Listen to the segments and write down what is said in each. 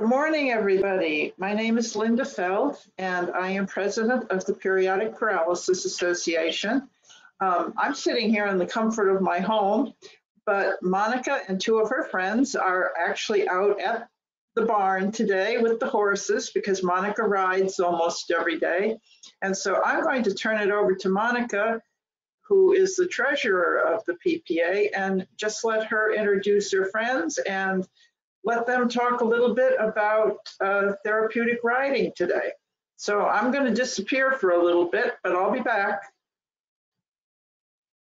Good morning, everybody. My name is Linda Feld, and I am president of the Periodic Paralysis Association. I'm sitting here in the comfort of my home, but Monica and two of her friends are actually out at the barn today with the horses because Monica rides almost every day. And so I'm going to turn it over to Monica, who is the treasurer of the PPA, and just let her introduce her friends and let them talk a little bit about therapeutic riding today. So I'm going to disappear for a little bit, but I'll be back.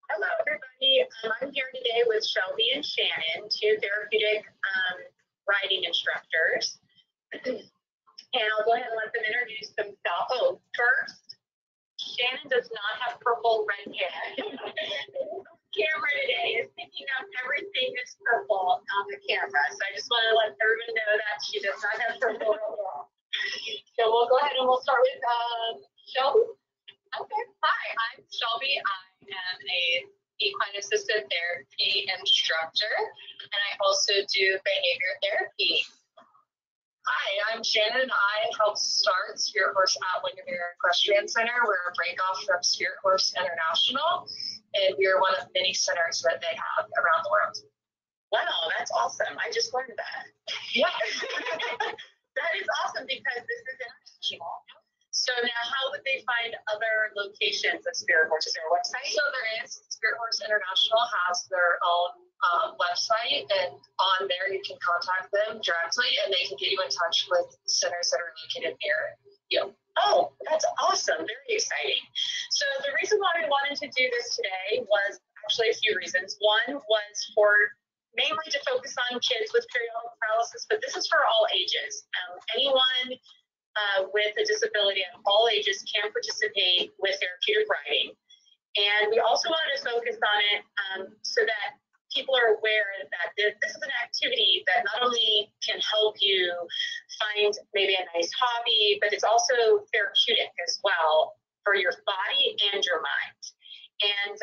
Hello, everybody. I'm here today with Shelby and Shannon, two therapeutic riding instructors. And I'll go ahead and let them introduce themselves. Oh, first, Shannon does not have purple red hair. Camera today is picking up everything that's purple on the camera. So I just want to let everyone know that she does not have purple hair. So we'll go ahead and we'll start with Shelby. Okay. Hi, I'm Shelby. I am a equine-assisted therapy instructor, and I also do behavior therapy. Hi, I'm Shannon. I helped start SpiritHorse at Windermere Equestrian Center. We're a breakoff from SpiritHorse International, and we're one of many centers that they have around the world. Wow, that's awesome. I just learned that. Yeah. That is awesome because this is international. So now how would they find other locations of SpiritHorse? Is there a website? So there is. SpiritHorse International has their own website, and on there you can contact them directly, and they can get you in touch with centers that are located near you. Oh, that's awesome. Very exciting. So the reason why we wanted to do this today was actually a few reasons. One was mainly to focus on kids with periodic paralysis, but this is for all ages. Anyone with a disability at all ages can participate with therapeutic riding. And we also wanted to focus on it so that people are aware that this is an activity that not only can help you find maybe a nice hobby, but it's also therapeutic as well for your body and your mind. And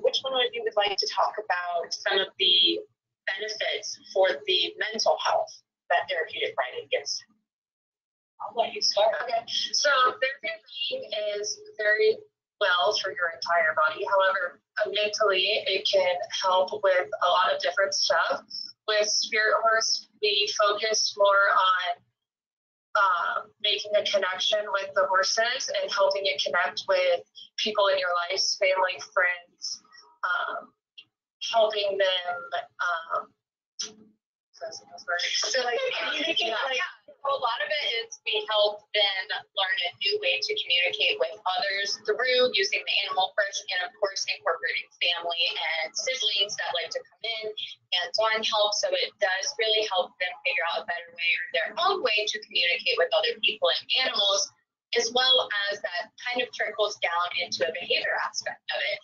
which one of you would like to talk about some of the benefits for the mental health that therapeutic riding gives? I'll let you start. Okay. So therapeutic riding is very well for your entire body. However, mentally, it can help with a lot of different stuff. With SpiritHorse, we focus more on making a connection with the horses and helping it connect with people in your life, family, friends, helping them. So like communicating, a lot of it is we help them learn a new way to communicate with others through using the animal first, and of course incorporating family and siblings that like to come in and on help. So it does really help them figure out a better way or their own way to communicate with other people and animals, as well as that kind of trickles down into a behavior aspect of it,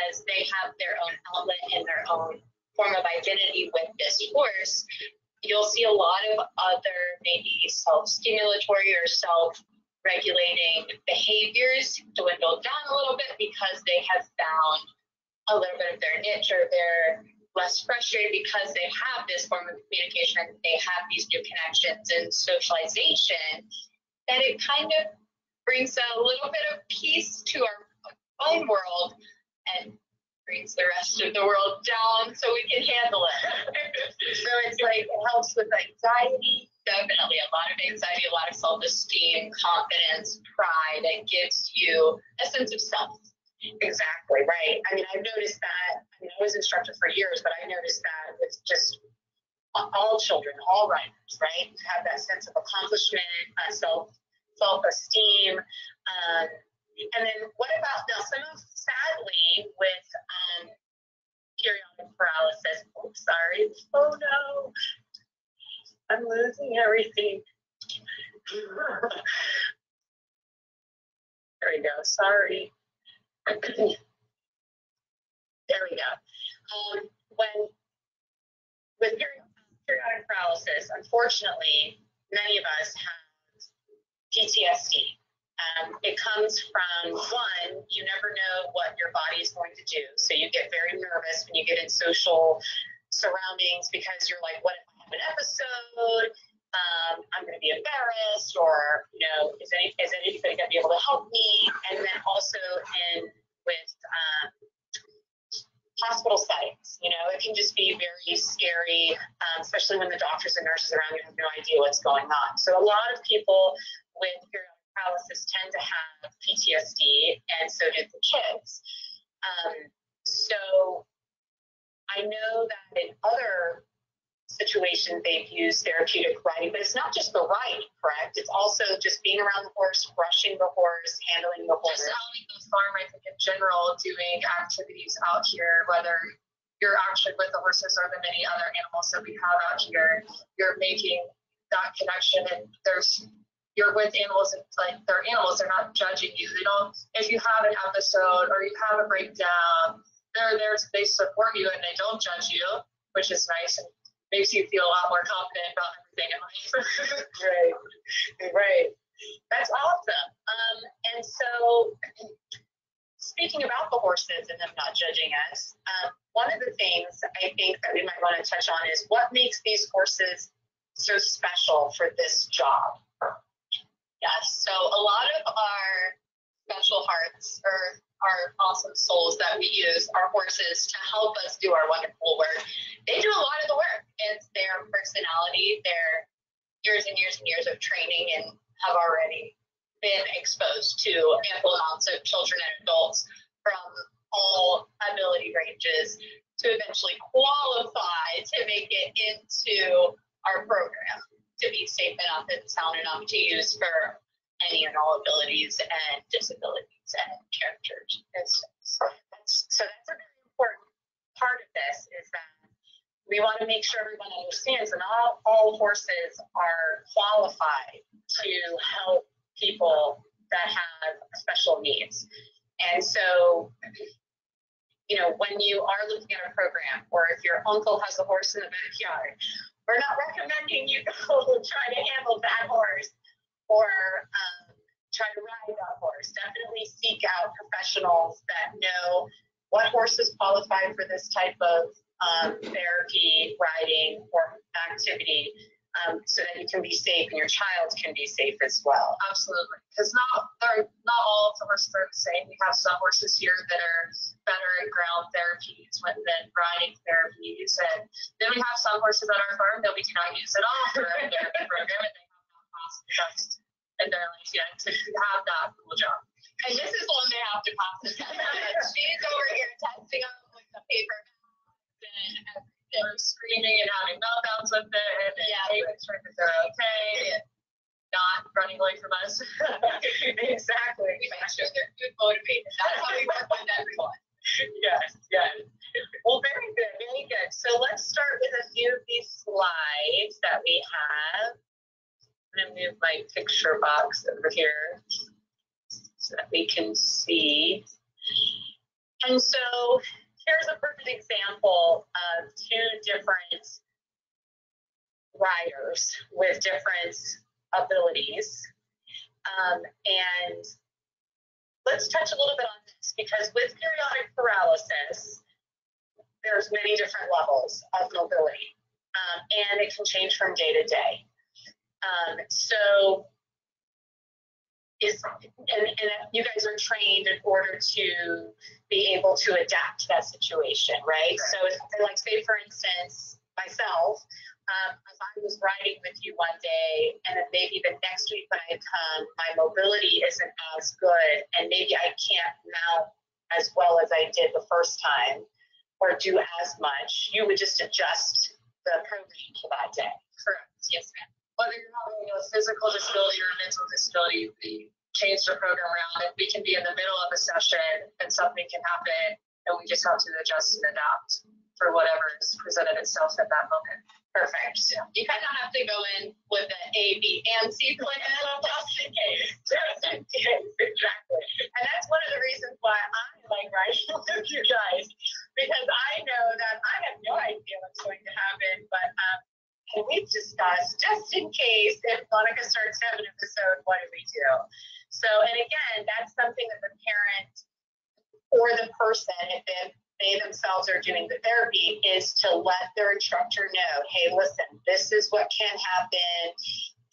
as they have their own outlet and their own form of identity with this horse. You'll see a lot of other maybe self-stimulatory or self-regulating behaviors dwindle down a little bit because they have found a little bit of their niche, or they're less frustrated because they have this form of communication, they have these new connections and socialization, that it kind of brings a little bit of peace to our own world and brings the rest of the world down so we can handle it. So it's like, it helps with anxiety, definitely a lot of anxiety, a lot of self-esteem, confidence, pride. It gives you a sense of self. Exactly, right. I mean, I've noticed that. I was instructor for years, but I noticed that with just all children, all riders, right? Have that sense of accomplishment, self-esteem. And then what about now, sadly with periodic paralysis, oh, sorry, oh no, I'm losing everything. There we go, sorry. There we go. With periodic paralysis, unfortunately, many of us have PTSD. It comes from, one, you never know what your body is going to do. So you get very nervous when you get in social surroundings because you're like, what if I have an episode? I'm going to be embarrassed, or, you know, is anybody going to be able to help me? And then also with hospital settings, you know, it can just be very scary, especially when the doctors and nurses around you have no idea what's going on. So a lot of people with periodic paralysis tend to have PTSD, and so did the kids. So I know that in other situations they've used therapeutic riding, but it's not just the riding, correct? It's also just being around the horse, brushing the horse, handling the horse. Just having the farm, I think, in general, doing activities out here, whether you're actually with the horses or the many other animals that we have out here, you're making that connection, and you're with animals, and like they're animals, they're not judging you. They don't, if you have an episode or you have a breakdown, they're there, they support you and they don't judge you, which is nice and makes you feel a lot more confident about everything in life. Right. That's awesome. And so, speaking about the horses and them not judging us, one of the things I think that we might want to touch on is what makes these horses so special for this job. Yes, so a lot of our special hearts or our awesome souls that we use are horses to help us do our wonderful work. They do a lot of the work. It's their personality, their years and years and years of training, and have already been exposed to ample amounts of children and adults from all ability ranges to eventually qualify to make it into our program to be safe enough and sound enough to use for any and all abilities and disabilities and characters. So that's a very important part of this, is that we want to make sure everyone understands that not all horses are qualified to help people that have special needs. And so, you know, when you are looking at a program, or if your uncle has a horse in the backyard, we're not recommending you go try to handle that horse or try to ride that horse. Definitely seek out professionals that know what horses qualify for this type of therapy, riding, or activity, so that you can be safe and your child can be safe as well. Absolutely, because not all of the horses are the same. We have some horses here that are better at ground therapies than riding therapies, and then we have some horses on our farm that we cannot use at all for a therapy program, and they have not passed the test in their life yet to have that cool job. And this is one they have to pass the test. She's over here testing them with the paper and everything. They're screaming and having meltdowns with it, and making sure that they're okay and not running away from us. Exactly. We make sure they're good motivated. That's how we work with everyone. Yes. Well, very good, very good. So let's start with a few of these slides that we have. I'm going to move my picture box over here so that we can see. And so here's a perfect example of two different riders with different abilities. And let's touch a little bit on this, because with periodic paralysis, there's many different levels of mobility, and it can change from day to day. And you guys are trained in order to be able to adapt to that situation, right? So, like, say for instance, myself, if I was riding with you one day, and then maybe the next week when I come, my mobility isn't as good, and maybe I can't mount as well as I did the first time, or do as much, you would just adjust the program for that day. Correct. Yes, ma'am. Whether you're having a physical disability or a mental disability, we change the program around, and we can be in the middle of a session and something can happen, and we just have to adjust and adapt for whatever is presented itself at that moment. Perfect. Yeah. You kind of have to go in with the A, B, and C plan, just in case. Just in case, exactly. And that's one of the reasons why I like riding with you guys, because I know that I have no idea what's going to happen, but and we've discussed, just in case, if Monica starts to have an episode, what do we do? So, and again, that's something that the parent or the person, if they themselves are doing the therapy is to let their instructor know, hey, listen, this is what can happen.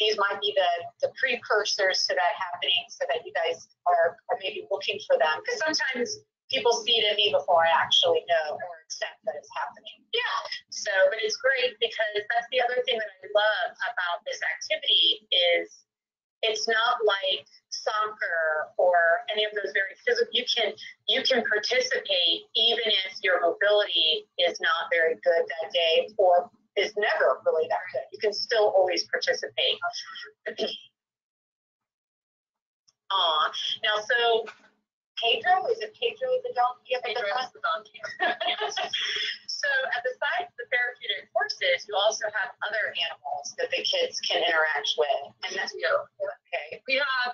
These might be the precursors to that happening, so that you guys are maybe looking for them. Because sometimes people see it in me before I actually know or accept that it's happening. Yeah. So, but it's great because that's the other thing that I love about this activity is it's not like soccer or any of those very physical. You can participate even if your mobility is not very good that day or is never really that good. You can still always participate. Now, so Pedro, is it Pedro the donkey? Pedro is the donkey. So besides the therapeutic horses, you also have other animals that the kids can interact with. And that's you. Okay. We have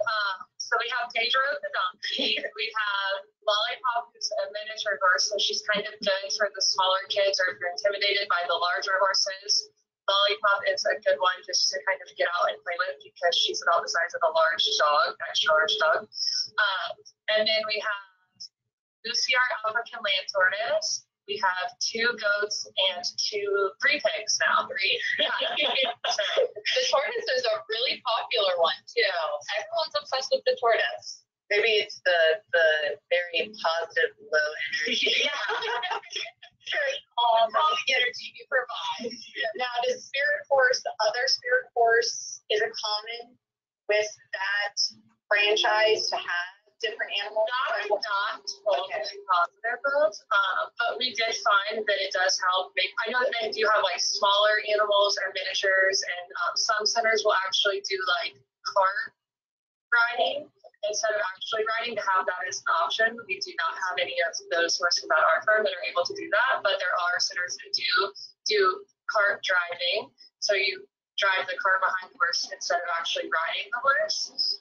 Pedro the donkey. We have Lollipop, who's a miniature horse, so she's kind of good for the smaller kids, or if you're intimidated by the larger horses. Lollipop is a good one just to kind of get out and play with because she's about the size of a large dog, extra large dog. And then we have Lucy, our African land tortoise. We have 2 goats and 3 pigs now. 3. Yeah. The tortoise is a really popular one too. Everyone's obsessed with the tortoise. Maybe it's the very positive, low energy. Yeah. All the energy you provide. Now, does SpiritHorse, other SpiritHorse, is it common with that franchise to have different animals? I'm not totally positive of, but we did find that it does help. I know that they do have like smaller animals or miniatures, and some centers will actually do like cart riding instead of actually riding, to have that as an option. We do not have any of those horses at our firm that are able to do that, but there are centers that do cart driving. So you drive the cart behind the horse instead of actually riding the horse.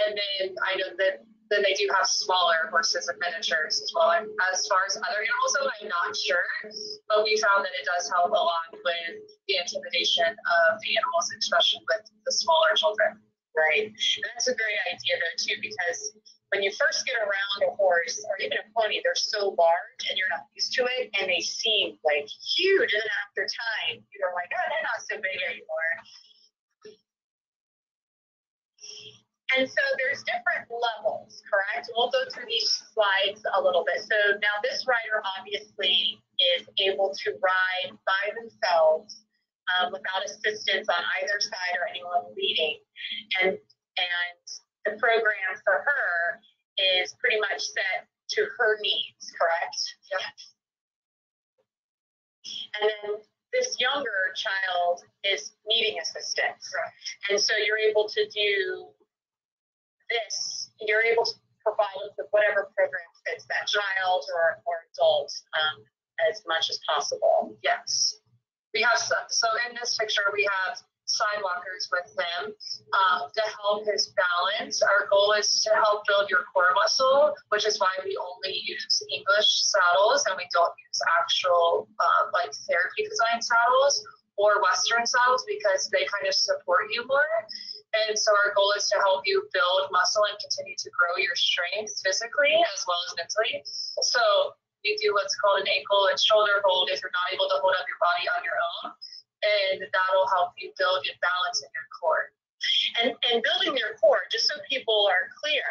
And then I know that then they do have smaller horses and miniatures as well. As far as other animals, though, I'm not sure, but we found that it does help a lot with the intimidation of the animals, especially with the smaller children. Right. And that's a great idea, though, too, because when you first get around a horse or even a pony, they're so large and you're not used to it, and they seem like huge. And then after time, you're like, oh, they're not so big anymore. And so there's different levels, correct? We'll go through these slides a little bit. So now this rider obviously is able to ride by themselves without assistance on either side or anyone leading. And the program for her is pretty much set to her needs, correct? Yep. And then this younger child is needing assistance. Right. And so you're able to do this, you're able to provide with whatever program fits that child or adult as much as possible. Yes. We have so in this picture, we have sidewalkers with him to help his balance. Our goal is to help build your core muscle, which is why we only use English saddles and we don't use actual like therapy design saddles or Western saddles, because they kind of support you more. And so our goal is to help you build muscle and continue to grow your strength physically as well as mentally. So you do what's called an ankle and shoulder hold if you're not able to hold up your body on your own. And that'll help you build your balance in your core. And building your core, just so people are clear,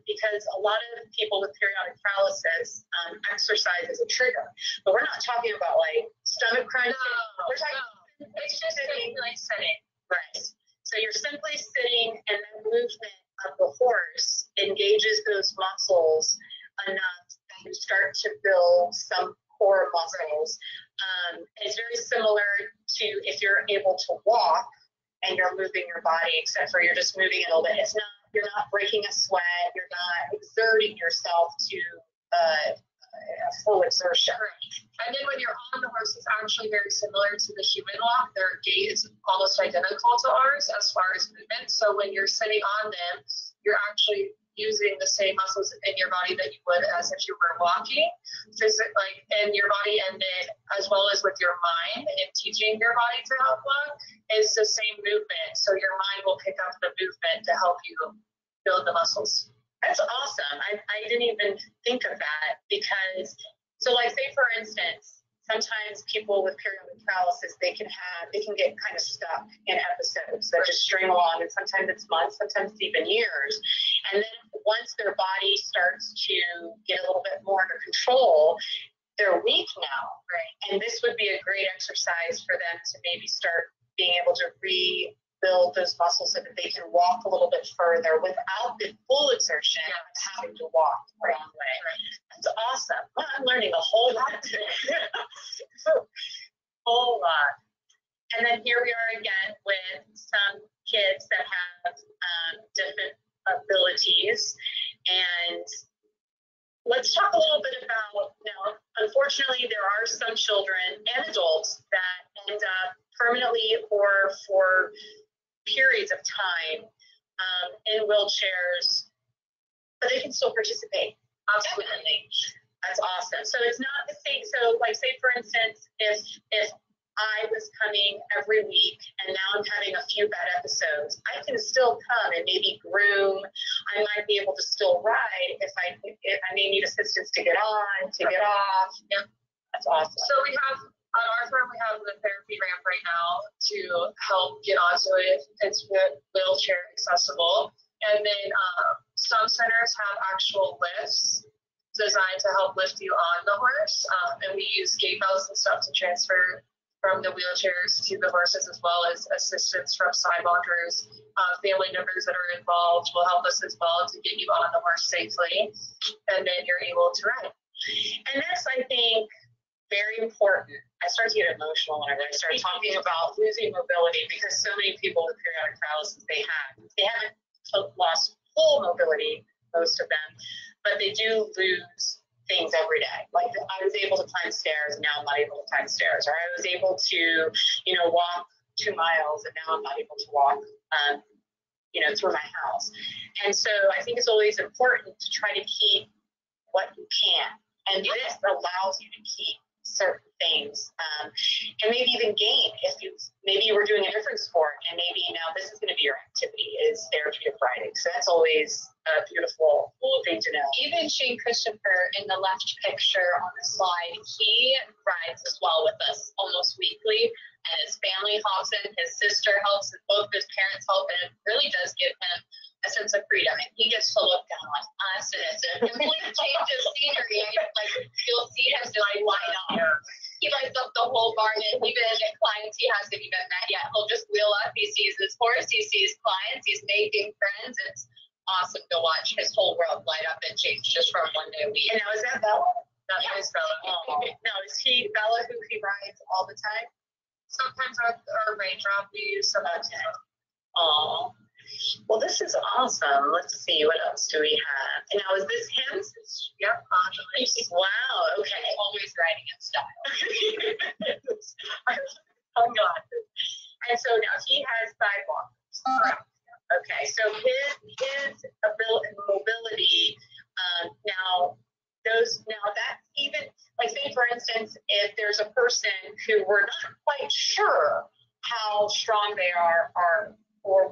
because a lot of people with periodic paralysis, exercise is a trigger. But we're not talking about like stomach crunching. We're talking it's just sitting. Right. So you're simply sitting, and the movement of the horse engages those muscles enough that you start to build some core muscles. It's very similar to if you're able to walk and you're moving your body, except for you're just moving it a little bit. You're not breaking a sweat. You're not exerting yourself to a full exertion. And then when you're on the horse, it's actually very similar to the human walk. Their gait is almost identical to ours as far as movement. So when you're sitting on them, you're actually using the same muscles in your body that you would as if you were walking, like in your body, and then as well as with your mind and teaching your body to help walk is the same movement. So your mind will pick up the movement to help you build the muscles. That's awesome. I didn't even think of that, because So like say for instance, sometimes people with periodic paralysis, they can get kind of stuck in episodes that just string along, and sometimes it's months, sometimes it's even years. And then once their body starts to get a little bit more under control, they're weak now. Right. And this would be a great exercise for them to maybe start being able to rebuild those muscles so that they can walk a little bit further without the full exertion of having to walk the wrong way. That's awesome. Well, I'm learning a whole lot today. Whole lot. And then here we are again with some kids that have different abilities. And let's talk a little bit about, now, unfortunately, there are some children and adults that end up permanently or for periods of time in wheelchairs, but they can still participate. Absolutely. That's awesome. So it's not the same. So like say for instance, if I was coming every week and now I'm having a few bad episodes, I can still come and maybe groom. I might be able to still ride if I may need assistance to get on, to get off. Yeah. That's awesome. So we have, on our farm, we have the therapy ramp right now to help get onto it. It's wheelchair accessible. And then some centers have actual lifts designed to help lift you on the horse. And we use gate belts and stuff to transfer from the wheelchairs to the horses, as well as assistance from side walkers. Family members that are involved will help us as well to get you on the horse safely, and then you're able to ride. And that's, I think, very important. I start to get emotional whenever I start talking about losing mobility, because so many people with periodic paralysis, they haven't lost full mobility, most of them, but they do lose things every day. Like I was able to climb stairs, and now I'm not able to climb stairs. Or I was able to, walk 2 miles, and now I'm not able to walk, through my house. And so I think it's always important to try to keep what you can. And this allows you to keep certain things, and maybe even gain if maybe you were doing a different sport, and maybe now this is going to be your activity is therapeutic riding. So that's always a beautiful thing to know. Even Shane Christopher in the left picture on the slide, he rides as well with us almost weekly, and his family helps him, his sister helps him, both his parents help, and it really does give him a sense of freedom. And he gets to look down like us, and it's a complete change of scenery. Like you'll see him just light up. He lights up the whole barn, and even at clients he hasn't even met yet, he'll just wheel up. He sees his horse, he sees clients, he's making friends. It's awesome to watch his whole world light up and change just from one day a week. And now is that Bella? That is Bella. Oh. Now is he Bella who he rides all the time? Sometimes our raindrop we use some of that. Oh. Well, this is awesome. Let's see, what else do we have? And now, is this him? Yep, Angeline. Wow, okay. He's always riding in style. Sunglasses. And so now he has sidewalkers. Correct. Okay, so his mobility, now that's even, like say for instance, if there's a person who we're not quite sure how strong they are or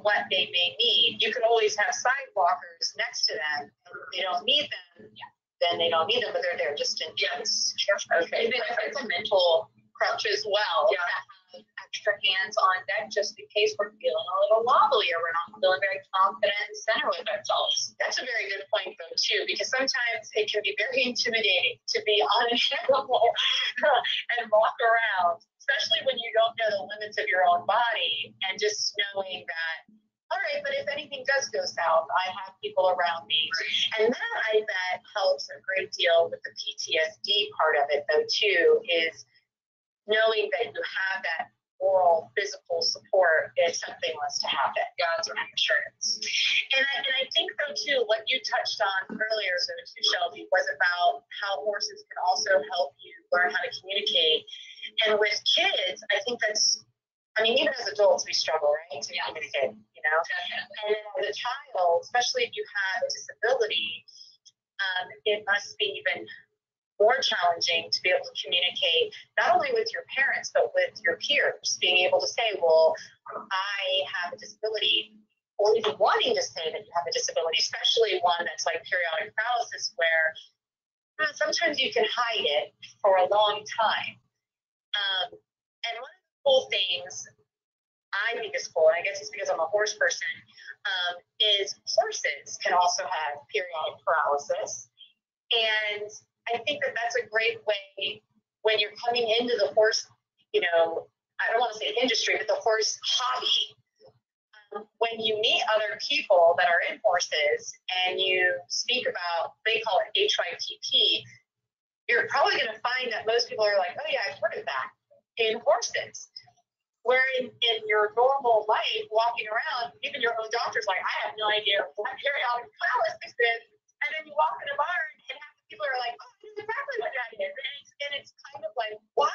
what they may need, you can always have side walkers next to them. If they don't need them, then they don't need them, but they're there just in case. Okay. Even if it's a mental crutch as well, to have extra hands on deck just in case we're feeling a little wobbly or we're not feeling very confident and center with ourselves. That's a very good point, though, too, because sometimes it can be very intimidating to be on an animal and walk around, especially when you don't know the limits of your own body, and just knowing that, all right, but if anything does go south, I have people around me. And that, I bet, helps a great deal with the PTSD part of it, though, too, is knowing that you have that moral, physical support if something was to happen. God's reassurance. And I think, though, too, what you touched on earlier, so too, Shelby, was about how horses can also help you learn how to communicate. And with kids, I think even as adults, we struggle, right, to communicate, And then as a child, especially if you have a disability, it must be even more challenging to be able to communicate, not only with your parents, but with your peers, being able to say, well, I have a disability, or even wanting to say that you have a disability, especially one that's like periodic paralysis, where sometimes you can hide it for a long time. And one of the cool things I think is cool, and I guess it's because I'm a horse person, is horses can also have periodic paralysis. And I think that that's a great way when you're coming into the horse, I don't want to say industry, but the horse hobby. When you meet other people that are in horses and you speak about, they call it HYTP, you're probably going to find that most people are like, oh yeah, I've heard of that in horses. Where in your normal life, walking around, even your own doctor's like, I have no idea what periodic paralysis is. And then you walk in a barn and half the people are like, oh, I know exactly what that is. And it's kind of like, what?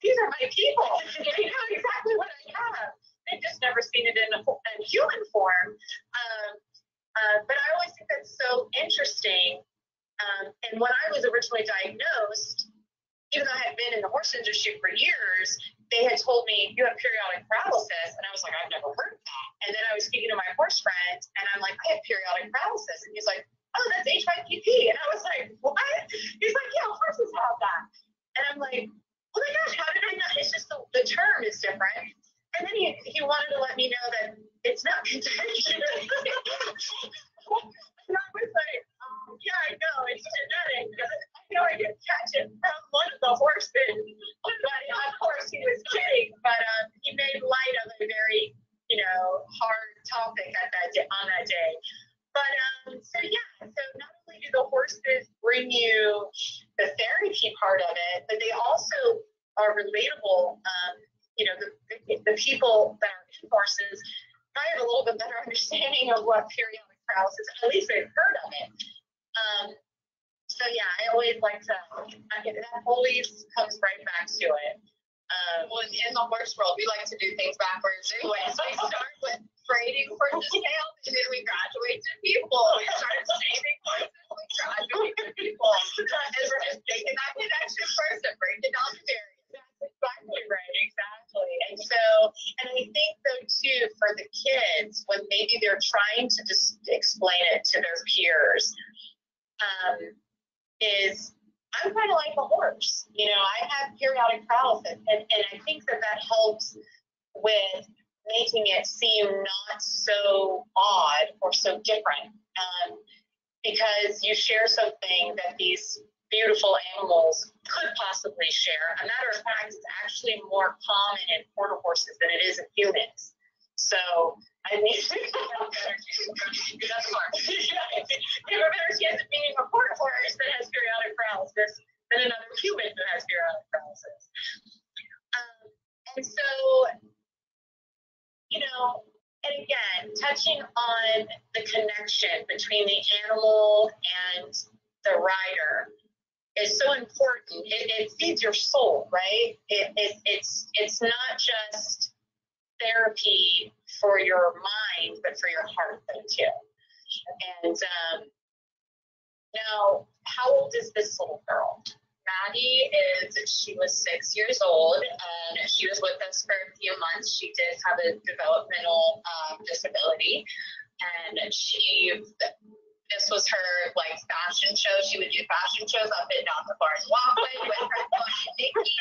These are my people. They know exactly what I have. They've just never seen it in human form. But I always think that's so interesting. And when I was originally diagnosed, even though I had been in the horse industry for years, they had told me, you have periodic paralysis. And I was like, I've never heard of that. And then I was speaking to my horse friend, and I'm like, I have periodic paralysis. And he's like, oh, that's HYPP. And I was like, what? He's like, yeah, horses have that. And I'm like, oh my gosh, how did I know? It's just the term is different. And then he wanted to let me know that it's not contagious. And I was like, yeah, I know, it's genetic. I know I can catch it from one of the horses. But of course, he was kidding. But he made light of a very, hard topic on that day. But so not only do the horses bring you the therapy part of it, but they also are relatable. The people that are in horses probably have a little bit better understanding of what periodic paralysis is. At least they've heard of it. I always like to, that always comes right back to it. Well, in the horse world, we like to do things backwards anyway. So we start with trading horses' tails, and then we graduate to people. We start saving horses, we graduate to people. And we're just making that connection first and breaking down the barriers. That's exactly right, exactly. And I think though too, for the kids, when maybe they're trying to just explain it to their peers, is I'm kind of like a horse. I have periodic paralysis, and I think that helps with making it seem not so odd or so different, because you share something that these beautiful animals could possibly share. A matter of fact, it's actually more common in quarter horses than it is in humans. So, I mean, that's smart. You have a better chance of being a quarter horse that has periodic paralysis than another human that has periodic paralysis. And so, and again, touching on the connection between the animal and the rider is so important. It feeds your soul, right? It's not just therapy for your mind, but for your heart though too. And now, how old is this little girl? Maddie she was 6 years old, and she was with us for a few months. She did have a developmental disability, and this was her fashion show. She would do fashion shows up and down the barn walkway with her pony Nikki.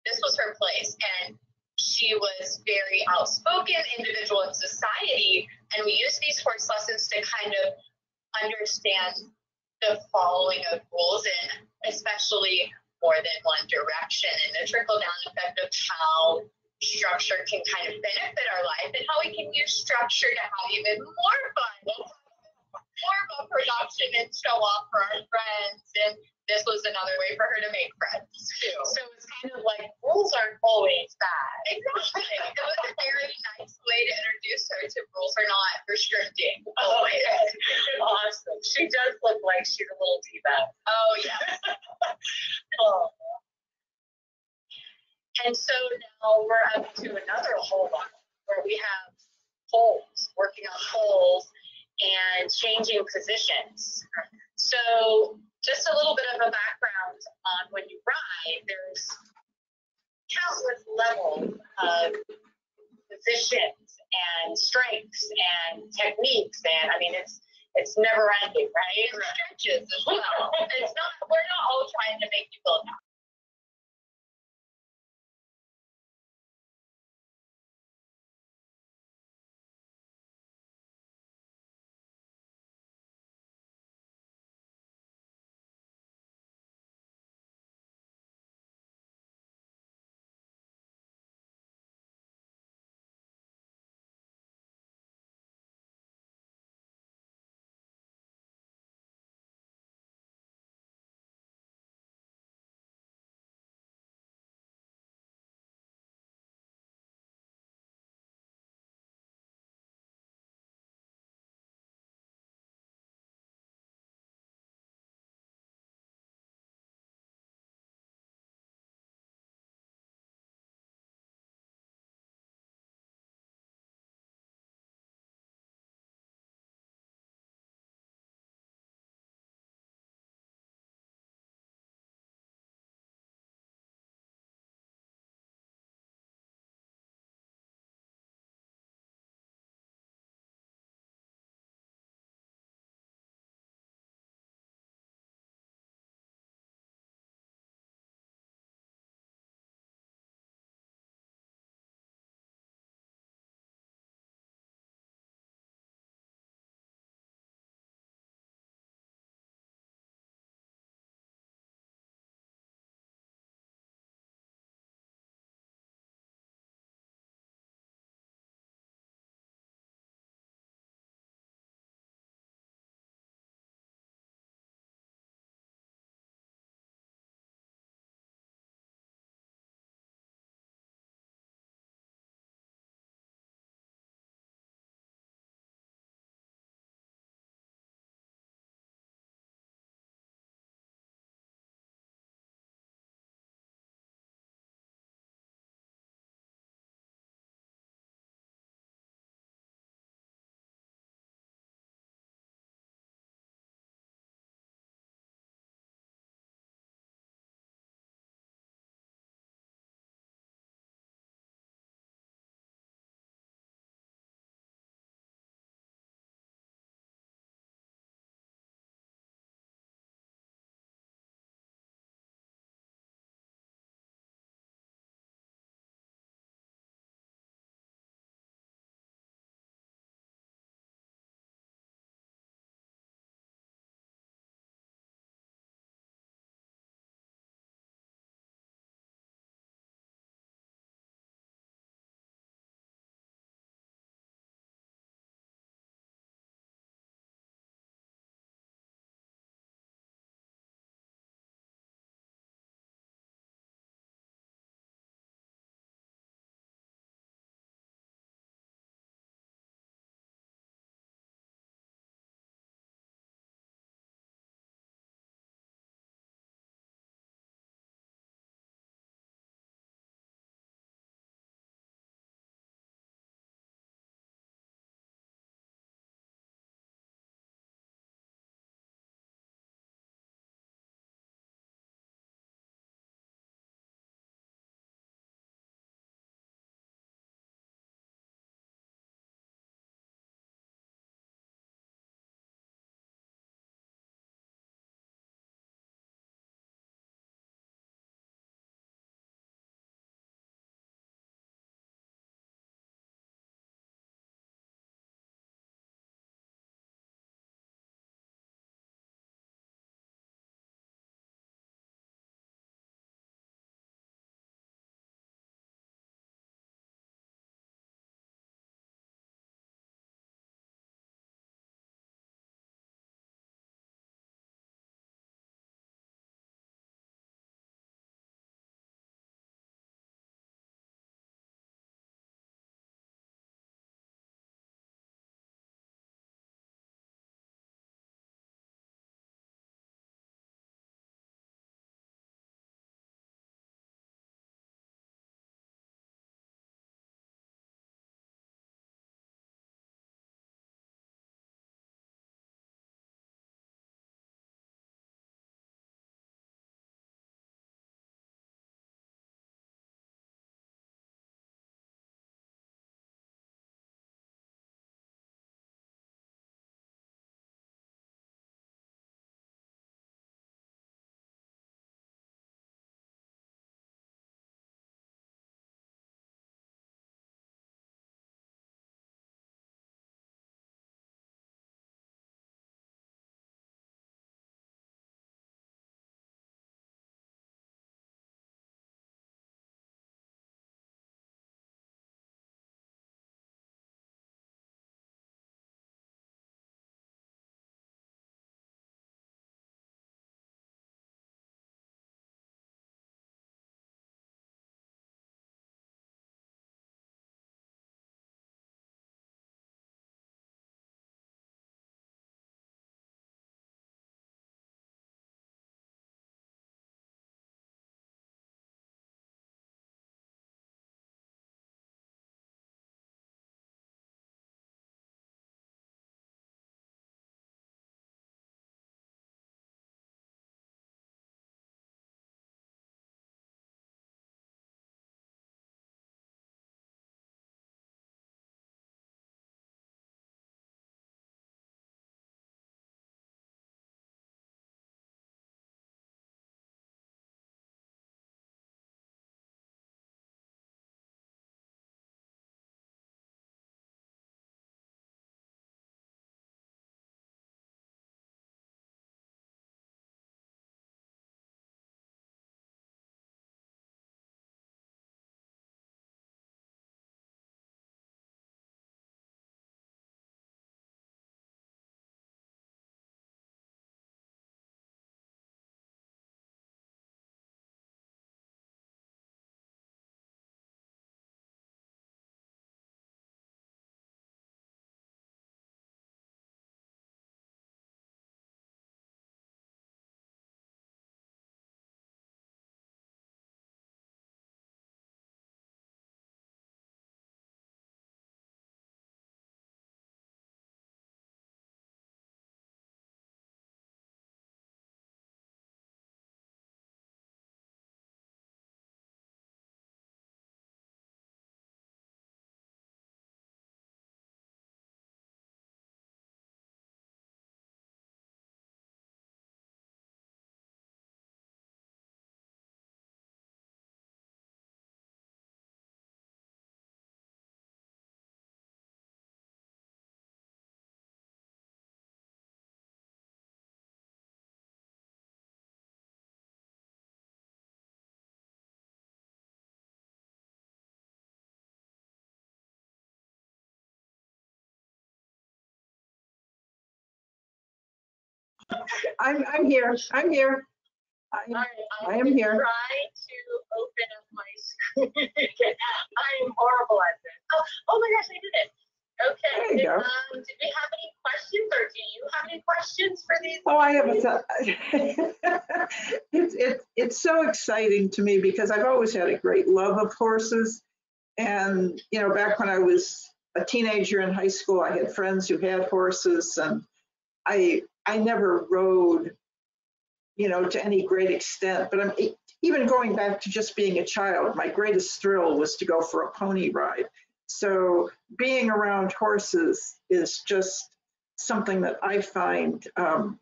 This was her place, and she was very outspoken individual in society, and we used these horse lessons to kind of understand the following of rules, and especially more than one direction, and the trickle-down effect of how structure can kind of benefit our life, and how we can use structure to have even more fun, more of a production and show off for our friends. And this was another way for her to make friends too. So it's kind of like rules aren't always bad. Exactly. It was a very nice way to introduce her to rules are not restricting. Oh, yes. Awesome. She does look like she's a little diva. Oh, yes. Oh. And so now we're up to another whole lot where we have poles, working on poles and changing positions. So just a little bit of a background on when you ride, there's countless levels of positions and strengths and techniques. And I mean, it's never ending, right? It stretches as well. We're not all trying to make you feel happy. I'm here. I'm here. All right, I am here. Try to open up my screen. I am horrible at this. Oh my gosh, I did it. Okay. There you go. Did we have any questions, or do you have any questions for these? Oh, I have it's so exciting to me because I've always had a great love of horses. And, you know, back when I was a teenager in high school, I had friends who had horses, and I never rode, you know, to any great extent, but I'm even going back to just being a child, my greatest thrill was to go for a pony ride. So being around horses is just something that I find, I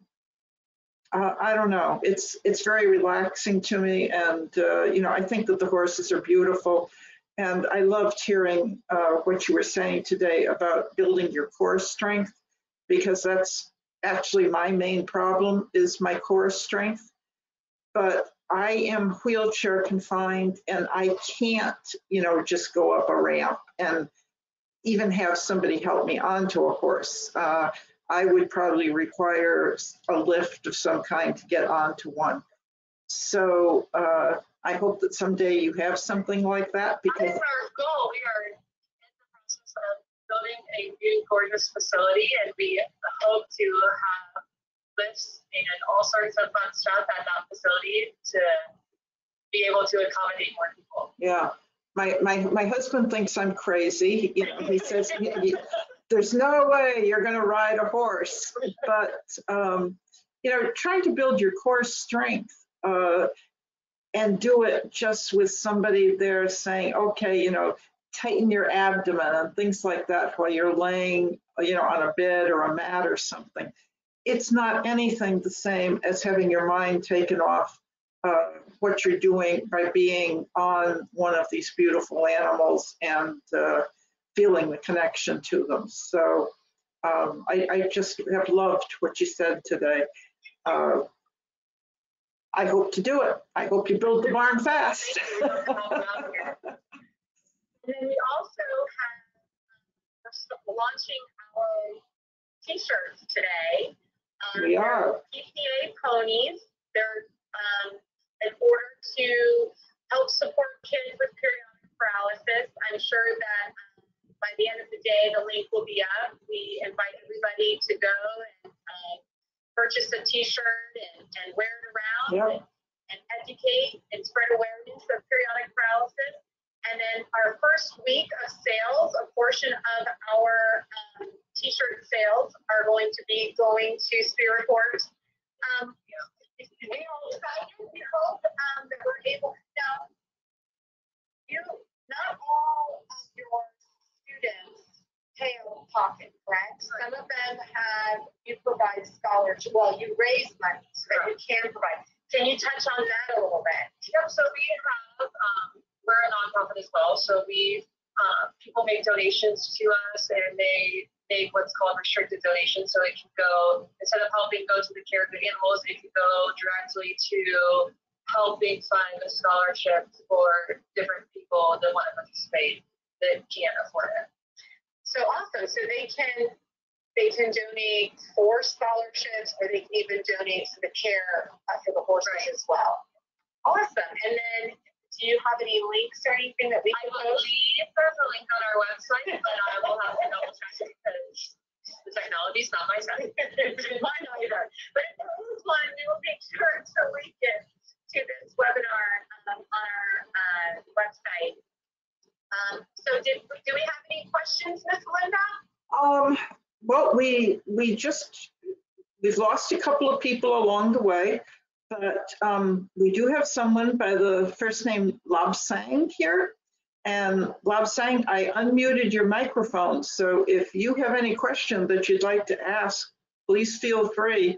don't know, it's very relaxing to me. And, you know, I think that the horses are beautiful. And I loved hearing what you were saying today about building your core strength, because that's actually my main problem is my core strength. But I am wheelchair confined and I can't, you know, just go up a ramp and even have somebody help me onto a horse. I would probably require a lift of some kind to get onto one. So I hope that someday you have something like that, That because is our goal. We are in the process of building a new gorgeous facility, and we hope to have lifts and all sorts of fun stuff at that facility to be able to accommodate more people. yeah, my husband thinks I'm crazy. You know, he says, there's no way you're going to ride a horse. But, you know, trying to build your core strength and do it just with somebody there saying, okay, you know, tighten your abdomen and things like that while you're laying, you know, on a bed or a mat or something. It's not anything the same as having your mind taken off what you're doing by being on one of these beautiful animals and feeling the connection to them. So I just have loved what you said today. I hope to do it. I hope you build the barn fast. And then we also have, we're launching our t-shirts today. We are. PPA ponies. They're in order to help support kids with periodic paralysis. I'm sure that by the end of the day, the link will be up. We invite everybody to go and purchase a t-shirt and wear it around and educate and spread awareness of periodic paralysis. And then our first week of sales, a portion of our t-shirt sales are going to be going to SpiritHorse. We hope that we're able to now, not all of your students pay out of pocket, correct? Some of them you provide scholarships, well, you raise money so that you can provide. Can you touch on that a little bit? Yep, so we have, we're a nonprofit as well, so we, people make donations to us, and they make what's called restricted donations, so it can go, instead of helping go to the care of the animals, it can go directly to helping fund a scholarship for different people that want to participate that can't afford it. So awesome. So they can donate for scholarships, or they can even donate to the care for the horses as well. Awesome. And then, do you have any links or anything that we can post? I believe there's a link on our website, but I will have to double check because the technology is not my side. Mine either. But if there is one, we will make sure to link it to this webinar on our website. So do we have any questions, Ms. Linda? Well, we've lost a couple of people along the way, but we do have someone by the first name Lobsang here. And Lobsang, I unmuted your microphone, so if you have any question that you'd like to ask, please feel free.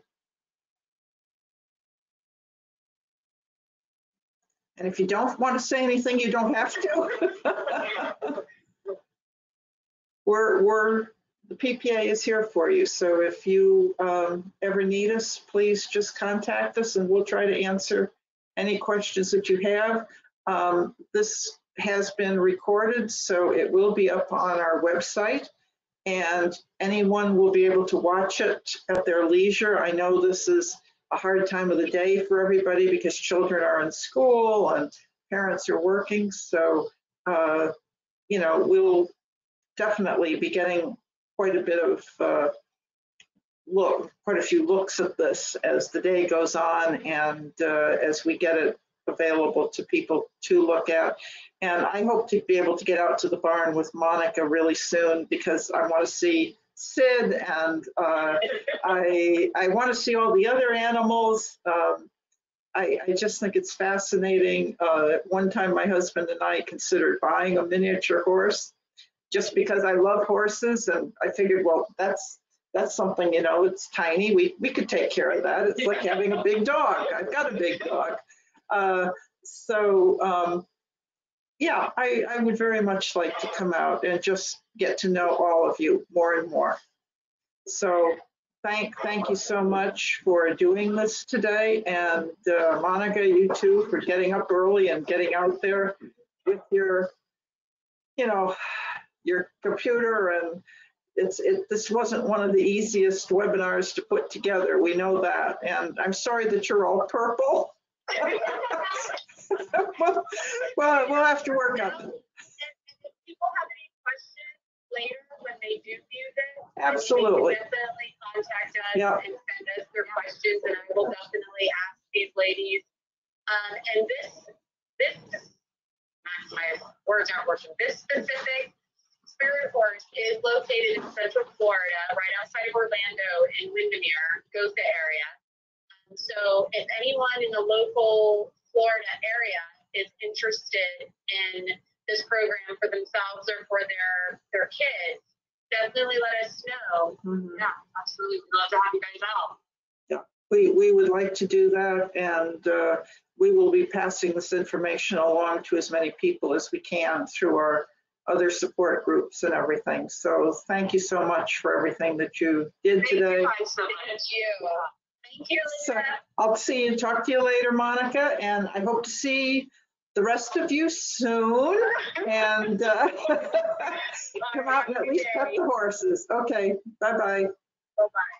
And if you don't want to say anything, you don't have to. The PPA is here for you. So if you ever need us, please just contact us and we'll try to answer any questions that you have. This has been recorded, so it will be up on our website. and anyone will be able to watch it at their leisure. I know this is a hard time of the day for everybody because children are in school and parents are working. So, you know, we'll definitely be getting quite a bit of quite a few looks at this as the day goes on and as we get it available to people to look at. And I hope to be able to get out to the barn with Monica really soon because I want to see Sid and I want to see all the other animals. I just think it's fascinating. One time my husband and I considered buying a miniature horse just because I love horses, and I figured, well, that's something, you know, it's tiny. We could take care of that. It's like having a big dog. I've got a big dog. Yeah, I would very much like to come out and just get to know all of you more and more. So thank you so much for doing this today. And Monica, you too, for getting up early and getting out there with your, you know, your computer. And this wasn't one of the easiest webinars to put together. We know that. And I'm sorry that you're all purple. Well, we'll have to work on it. And if people have any questions later when they do view this, absolutely, they can definitely contact us yeah. and send us their questions, and I will definitely ask these ladies. And my words aren't working. This specific SpiritHorse is located in Central Florida, right outside of Orlando in Windermere, Gotha area. So if anyone in the local Florida area is interested in this program for themselves or for their kids, definitely let us know. Mm-hmm. Yeah, absolutely. We'd love to have you guys out. Yeah, we would like to do that, and we will be passing this information along to as many people as we can through our other support groups and everything. So thank you so much for everything that you did today. Thank you so much. Thank you, Linda. So I'll see you, talk to you later, Monica, and I hope to see the rest of you soon. And come out and at least pet the horses. Okay, bye-bye. Bye-bye.